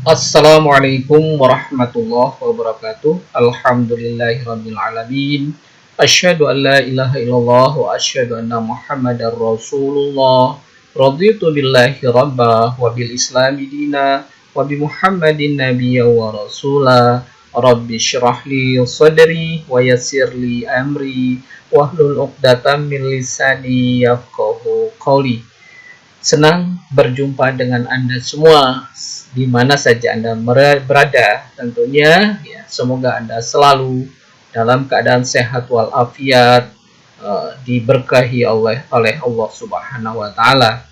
Assalamualaikum warahmatullahi wabarakatuh. Alhamdulillahirabbil alamin. Asyhadu an la ilaha illallah wa asyhadu anna Muhammadar Rasulullah. Raditu billahi rabba wa bil islami dina wa bi Muhammadin nabiyya wa rasula. Rabbi syrah li sadri wa yassir li amri wahlul 'uqdatam min lisani yafqahu qawli. Senang berjumpa dengan Anda semua di mana saja Anda berada. Tentunya ya, semoga Anda selalu dalam keadaan sehat walafiat, diberkahi oleh Allah Subhanahu wa taala.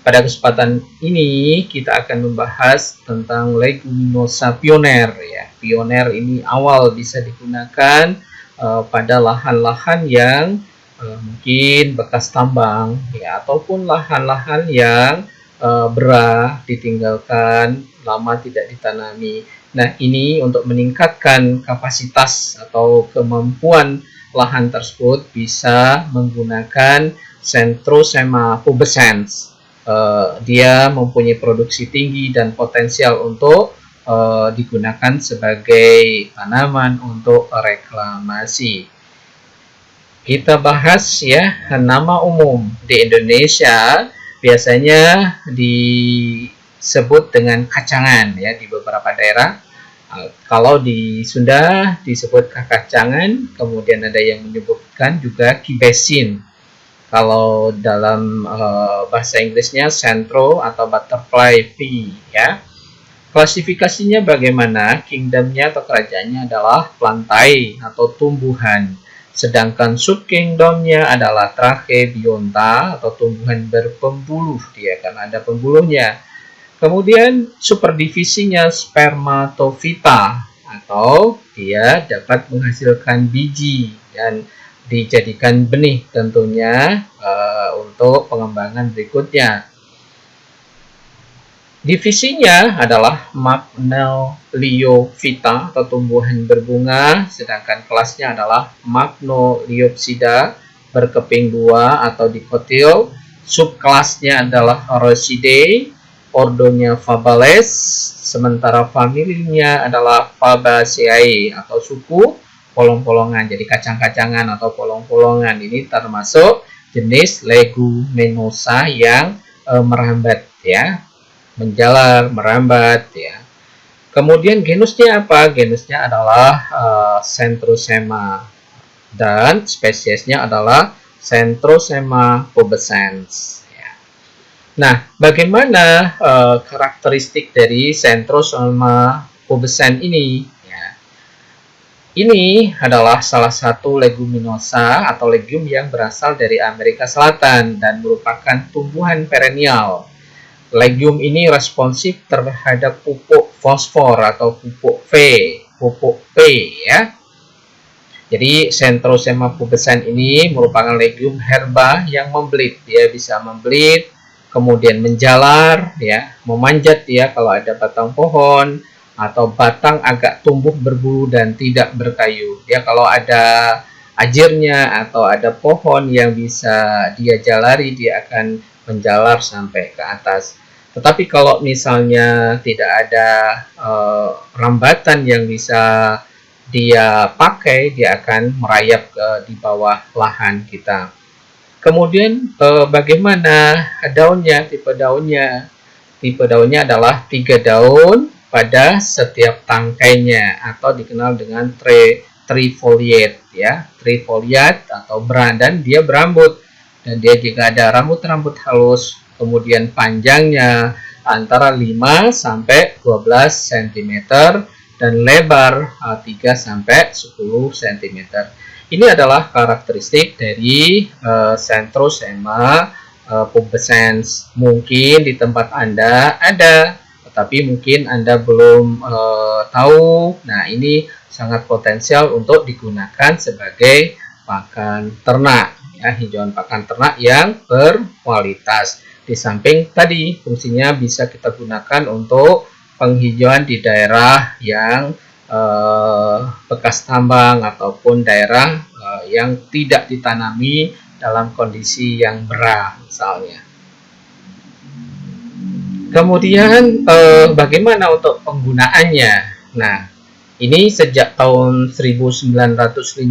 Pada kesempatan ini kita akan membahas tentang leguminosa pioner ya. Pioner ini awal bisa digunakan pada lahan-lahan yang mungkin bekas tambang ya, ataupun lahan-lahan yang berah ditinggalkan lama tidak ditanami. Nah, ini untuk meningkatkan kapasitas atau kemampuan lahan tersebut bisa menggunakan Centrosema pubescens. Dia mempunyai produksi tinggi dan potensial untuk digunakan sebagai tanaman untuk reklamasi. Kita bahas ya, nama umum di Indonesia biasanya disebut dengan kacangan ya di beberapa daerah. Kalau di Sunda disebut kakacangan, kemudian ada yang menyebutkan juga kibesin. Kalau dalam bahasa Inggrisnya centro atau butterfly pea ya. Klasifikasinya bagaimana? Kingdomnya atau kerajaannya adalah plantae atau tumbuhan. Sedangkan subkingdomnya adalah Trachebionta atau tumbuhan berpembuluh, dia karena ada pembuluhnya. Kemudian superdivisinya Spermatophyta atau dia dapat menghasilkan biji dan dijadikan benih tentunya untuk pengembangan berikutnya. Divisinya adalah Magnoliophyta atau tumbuhan berbunga, sedangkan kelasnya adalah Magnoliopsida berkeping dua atau dikotil. Subkelasnya adalah Rosidae, ordonya Fabales, sementara familinya adalah Fabaceae atau suku polong-polongan. Jadi kacang-kacangan atau polong-polongan ini termasuk jenis leguminosa yang merambat ya. Menjalar, merambat ya. Kemudian genusnya apa? Genusnya adalah Centrosema dan spesiesnya adalah Centrosema pubescens ya. Nah, bagaimana karakteristik dari Centrosema pubescens ini ya? Ini adalah salah satu leguminosa atau legume yang berasal dari Amerika Selatan dan merupakan tumbuhan perennial. Legume ini responsif terhadap pupuk fosfor atau pupuk P ya. Jadi Centrosema pubescens ini merupakan legume herba yang membelit. Dia bisa membelit, kemudian menjalar ya, memanjat ya kalau ada batang pohon atau batang agak tumbuh berbulu dan tidak berkayu. Dia kalau ada ajirnya atau ada pohon yang bisa dia jalari, dia akan menjalar sampai ke atas. Tetapi kalau misalnya tidak ada rambatan yang bisa dia pakai, dia akan merayap di bawah lahan kita. Kemudian bagaimana daunnya, tipe daunnya? Tipe daunnya adalah 3 daun pada setiap tangkainya atau dikenal dengan trifoliate ya, trifoliate atau dan dia berambut dan dia juga ada rambut-rambut halus. Kemudian panjangnya antara 5 sampai 12 cm dan lebar 3 sampai 10 cm. Ini adalah karakteristik dari Centrosema pubescens. Mungkin di tempat Anda ada, tetapi mungkin Anda belum tahu. Nah, ini sangat potensial untuk digunakan sebagai pakan ternak ya, hijauan pakan ternak yang berkualitas. Di samping tadi fungsinya bisa kita gunakan untuk penghijauan di daerah yang bekas tambang ataupun daerah yang tidak ditanami dalam kondisi yang berah misalnya. Kemudian bagaimana untuk penggunaannya? Nah, ini sejak tahun 1950,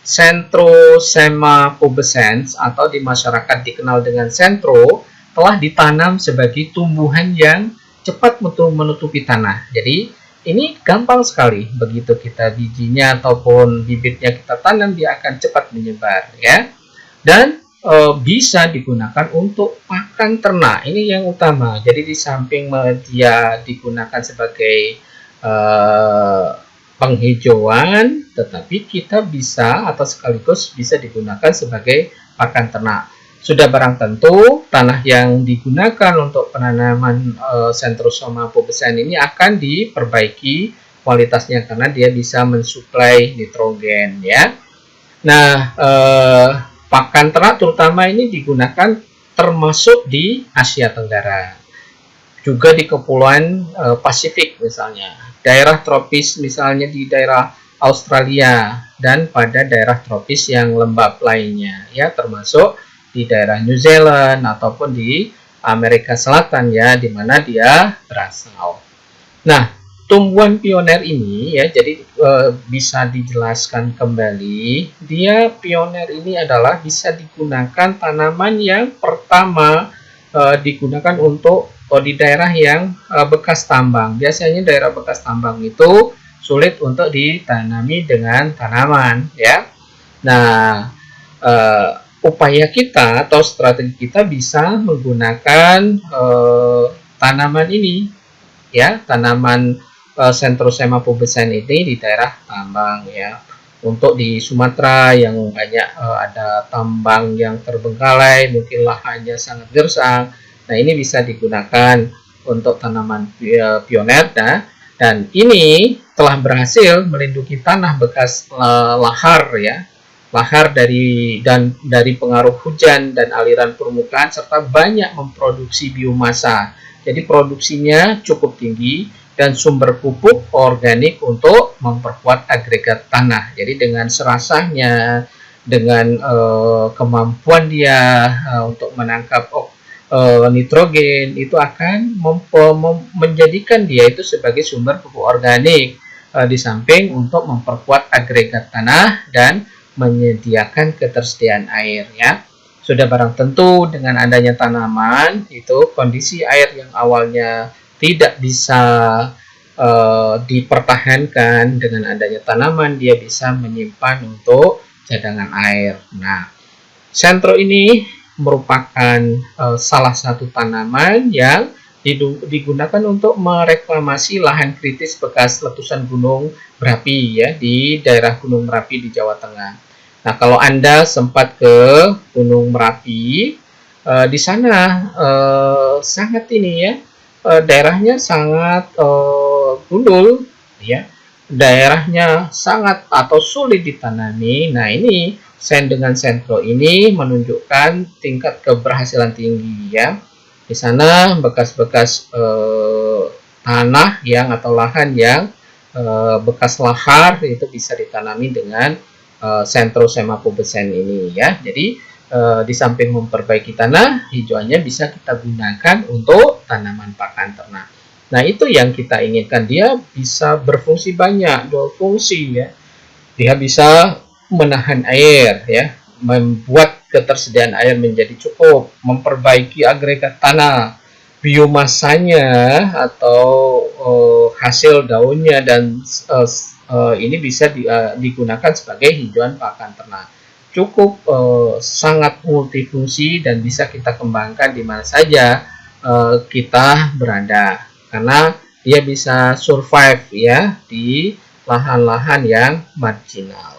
Centrosema pubescens atau di masyarakat dikenal dengan sentro telah ditanam sebagai tumbuhan yang cepat menutupi tanah. Jadi ini gampang sekali, begitu kita bijinya ataupun bibitnya kita tanam, dia akan cepat menyebar ya. Dan bisa digunakan untuk pakan ternak. Ini yang utama. Jadi di samping dia digunakan sebagai penghijauan, tetapi kita bisa atau sekaligus bisa digunakan sebagai pakan ternak. Sudah barang tentu tanah yang digunakan untuk penanaman Centrosema pubescens ini akan diperbaiki kualitasnya karena dia bisa mensuplai nitrogen ya. Nah, pakan ternak terutama ini digunakan termasuk di Asia Tenggara, juga di Kepulauan Pasifik misalnya, daerah tropis misalnya di daerah Australia, dan pada daerah tropis yang lembab lainnya ya, termasuk di daerah New Zealand ataupun di Amerika Selatan ya, di mana dia berasal. Nah, tumbuhan pioner ini ya, jadi bisa dijelaskan kembali, dia pioner ini adalah bisa digunakan tanaman yang pertama digunakan untuk di daerah yang bekas tambang. Biasanya daerah bekas tambang itu sulit untuk ditanami dengan tanaman ya. Nah, upaya kita atau strategi kita bisa menggunakan tanaman ini ya, tanaman Centrosema pubescens ini di daerah tambang ya. Untuk di Sumatera yang banyak ada tambang yang terbengkalai, mungkin lahannya sangat gersang. Nah, ini bisa digunakan untuk tanaman pioner dan ini telah berhasil melindungi tanah bekas lahar ya. Lahar dari pengaruh hujan dan aliran permukaan, serta banyak memproduksi biomasa. Jadi produksinya cukup tinggi dan sumber pupuk organik untuk memperkuat agregat tanah. Jadi dengan serasahnya, dengan kemampuan dia untuk menangkap nitrogen, itu akan menjadikan dia itu sebagai sumber pupuk organik, di samping untuk memperkuat agregat tanah dan menyediakan ketersediaan air ya. Sudah barang tentu dengan adanya tanaman itu, kondisi air yang awalnya tidak bisa dipertahankan, dengan adanya tanaman dia bisa menyimpan untuk cadangan air. Nah, sentro ini merupakan salah satu tanaman yang digunakan untuk mereklamasi lahan kritis bekas letusan gunung berapi ya, di daerah Gunung Merapi di Jawa Tengah. Nah, kalau Anda sempat ke Gunung Merapi, di sana sangat ini ya, daerahnya sangat gundul ya, daerahnya sangat atau sulit ditanami. Nah, ini dengan sentro ini menunjukkan tingkat keberhasilan tinggi ya. Di sana bekas-bekas tanah yang atau lahan yang bekas lahar itu bisa ditanami dengan Centrosema pubescens ini ya. Jadi di samping memperbaiki tanah, hijauannya bisa kita gunakan untuk tanaman pakan ternak. Nah, itu yang kita inginkan, dia bisa berfungsi banyak, dua fungsi ya. Dia bisa menahan air ya, membuat ketersediaan air menjadi cukup, memperbaiki agregat tanah, biomasanya atau hasil daunnya, dan ini bisa digunakan sebagai hijauan pakan ternak. Cukup sangat multifungsi dan bisa kita kembangkan di mana saja kita berada, karena dia bisa survive ya di lahan-lahan yang marginal.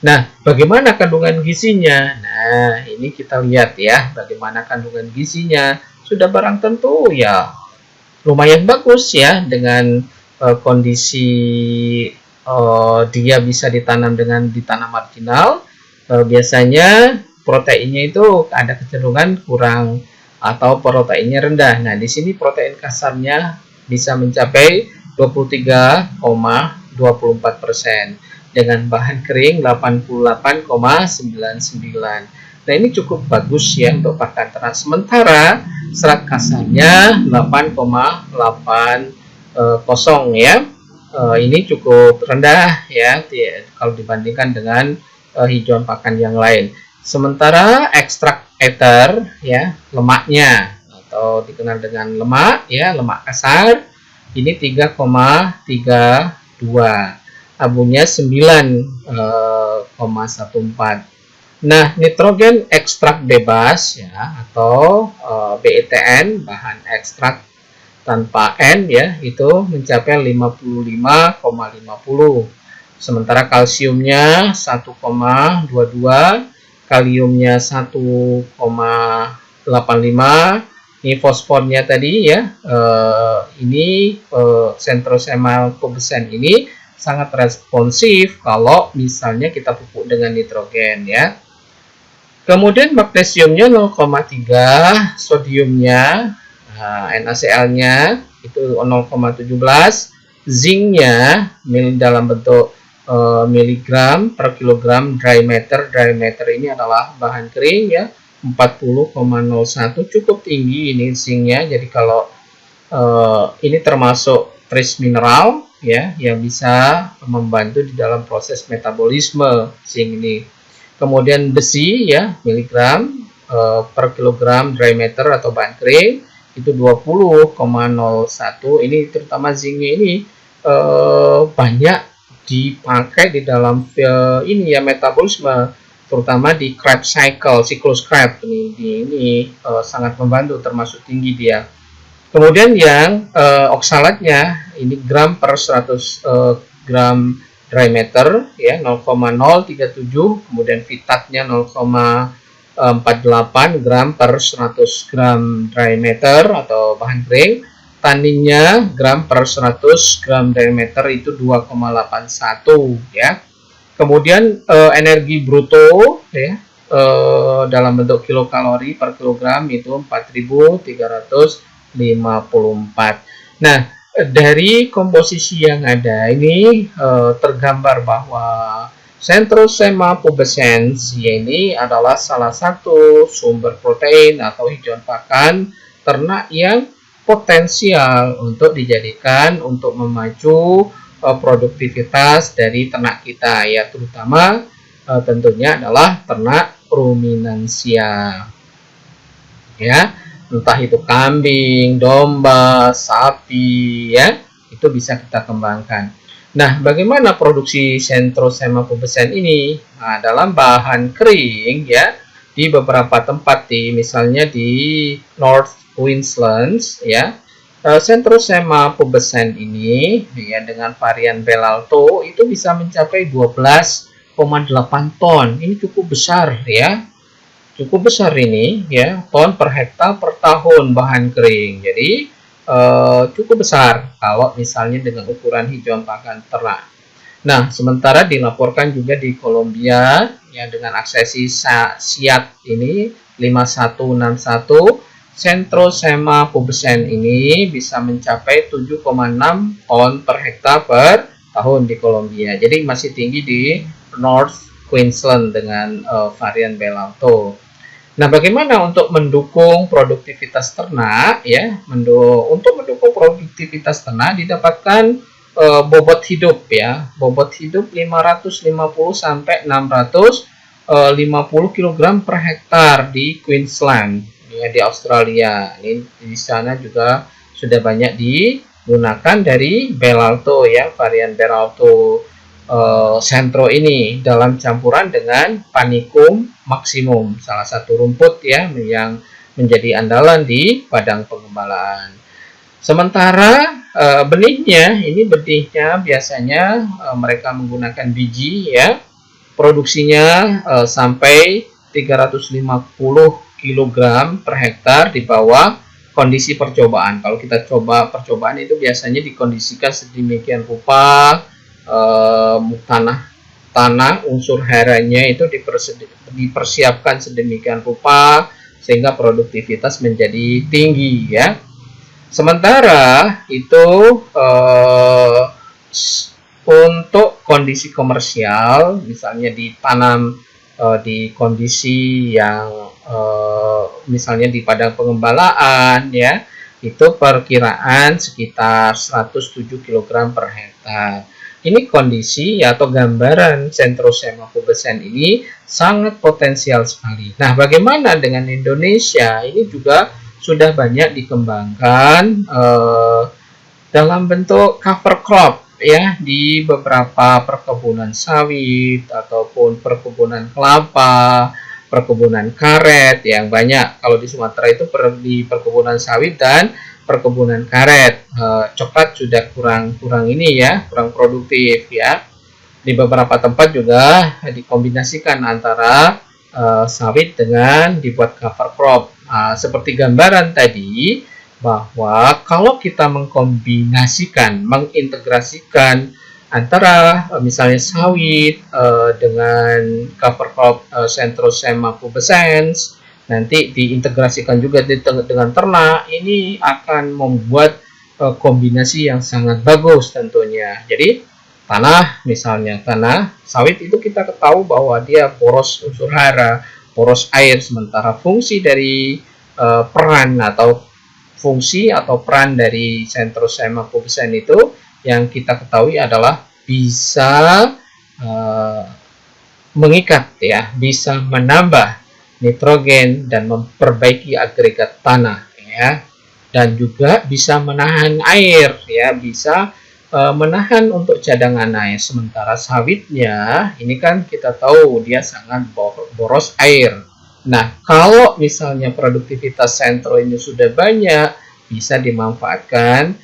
Nah, bagaimana kandungan gizinya? Nah, ini kita lihat ya, bagaimana kandungan gizinya. Sudah barang tentu ya lumayan bagus ya, dengan kondisi dia bisa ditanam di tanah marginal. Biasanya proteinnya itu ada kecenderungan kurang atau proteinnya rendah. Nah, di sini protein kasarnya bisa mencapai 23,24% dengan bahan kering 88,99. Nah, ini cukup bagus ya untuk pakan ternak. Sementara serat kasarnya 8,80 ya. Ini cukup rendah ya kalau dibandingkan dengan hijauan pakan yang lain. Sementara ekstrak ether ya, lemaknya atau dikenal dengan lemak ya, lemak kasar ini 3,32, abunya 9,14. Nah, nitrogen ekstrak bebas ya atau BETN, bahan ekstrak tanpa N ya, itu mencapai 55,50. Sementara kalsiumnya 1,22, kaliumnya 1,85. Ini fosfornya tadi ya, ini Centrosema pubescent ini sangat responsif kalau misalnya kita pupuk dengan nitrogen ya. Kemudian magnesiumnya 0,3, sodiumnya NaCl-nya itu 0,17, zincnya dalam bentuk miligram per kilogram dry matter. Dry matter ini adalah bahan kering ya, 40,01, cukup tinggi ini zincnya. Jadi kalau ini termasuk trace mineral ya yang bisa membantu di dalam proses metabolisme zinc ini. Kemudian besi ya, miligram per kilogram dry matter atau bahan kering itu 20,01. Ini terutama zincnya ini banyak dipakai di dalam ini ya metabolisme, terutama di Krebs cycle, siklus Krebs ini sangat membantu, termasuk tinggi dia. Kemudian yang oksalatnya ini gram per 100 gram dry matter ya 0,037, kemudian vitatnya 0,48 gram per 100 gram dry matter atau bahan kering. Taninnya gram per 100 gram dry matter itu 2,81 ya. Kemudian energi bruto ya dalam bentuk kilokalori per kilogram itu 4.354. Nah, dari komposisi yang ada ini tergambar bahwa Centrosema pubescens ini adalah salah satu sumber protein atau hijauan pakan ternak yang potensial untuk dijadikan untuk memacu produktivitas dari ternak kita ya, terutama tentunya adalah ternak ruminansia ya, entah itu kambing, domba, sapi ya, itu bisa kita kembangkan. Nah, bagaimana produksi Centrosema pubescens ini? Nah, dalam bahan kering ya, di beberapa tempat misalnya di North Queensland ya, Centrosema pubescens ini ya dengan varian Belalto itu bisa mencapai 12,8 ton. Ini cukup besar ya. Cukup besar ini ya, ton per hektar per tahun bahan kering. Jadi cukup besar kalau misalnya dengan ukuran hijauan pakan ternak. Nah, sementara dilaporkan juga di Kolombia ya dengan aksesi SIAT ini 5161, Centrosema pubescens ini bisa mencapai 7,6 ton per hektar per tahun di Kolombia. Jadi masih tinggi di North Queensland dengan varian Belalto. Nah, bagaimana untuk mendukung produktivitas ternak ya? Untuk mendukung produktivitas ternak didapatkan bobot hidup ya. Bobot hidup 550 sampai 650 kg per hektar di Queensland ya, di Australia. Ini di sana juga sudah banyak digunakan dari Belalto ya, varian Belalto Centro ini dalam campuran dengan Panicum maximum, salah satu rumput ya yang menjadi andalan di padang pengembalaan. Sementara benihnya biasanya mereka menggunakan biji ya, produksinya sampai 350 kg per hektar di bawah kondisi percobaan. Kalau kita coba percobaan itu biasanya dikondisikan sedemikian rupa, tanah unsur haranya itu dipersiapkan sedemikian rupa sehingga produktivitas menjadi tinggi ya. Sementara itu untuk kondisi komersial misalnya ditanam di kondisi yang misalnya di padang pengembalaan ya, itu perkiraan sekitar 107 kg per hektar. Ini kondisi atau gambaran Centrosema pubescens ini sangat potensial sekali. Nah, bagaimana dengan Indonesia? Ini juga sudah banyak dikembangkan dalam bentuk cover crop ya, di beberapa perkebunan sawit ataupun perkebunan kelapa, perkebunan karet yang banyak. Kalau di Sumatera itu di perkebunan sawit dan perkebunan karet. Coklat sudah kurang ini ya, kurang produktif ya. Di beberapa tempat juga dikombinasikan antara sawit dengan dibuat cover crop. Seperti gambaran tadi, bahwa kalau kita mengkombinasikan, mengintegrasikan antara misalnya sawit dengan cover crop Centrosema pubescens, nanti diintegrasikan juga dengan ternak, ini akan membuat kombinasi yang sangat bagus tentunya. Jadi tanah, misalnya tanah sawit itu kita ketahui bahwa dia poros unsur hara, poros air, sementara fungsi dari peran atau peran dari Centrosema pubescens itu yang kita ketahui adalah bisa mengikat ya, bisa menambah nitrogen dan memperbaiki agregat tanah ya, dan juga bisa menahan air ya, bisa menahan untuk cadangan air. Sementara sawitnya ini kan kita tahu dia sangat boros air. Nah, kalau misalnya produktivitas sentro ini sudah banyak, bisa dimanfaatkan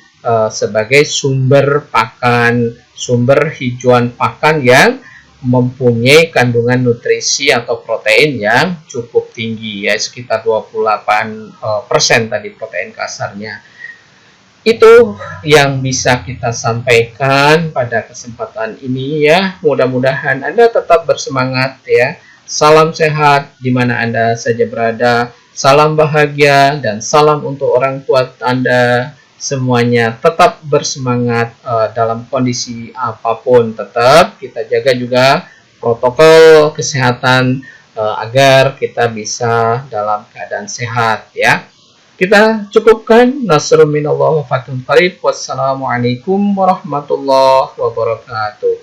sebagai sumber pakan, sumber hijauan pakan yang mempunyai kandungan nutrisi atau protein yang cukup tinggi ya, sekitar 28% tadi protein kasarnya. Itu yang bisa kita sampaikan pada kesempatan ini ya. Mudah-mudahan Anda tetap bersemangat ya. Salam sehat di mana Anda saja berada. Salam bahagia dan salam untuk orang tua Anda. Semuanya tetap bersemangat dalam kondisi apapun. Tetap kita jaga juga protokol kesehatan agar kita bisa dalam keadaan sehat ya. Kita cukupkan. Nasrun minallah wa fathun qarib. Wassalamualaikum warahmatullahi wabarakatuh.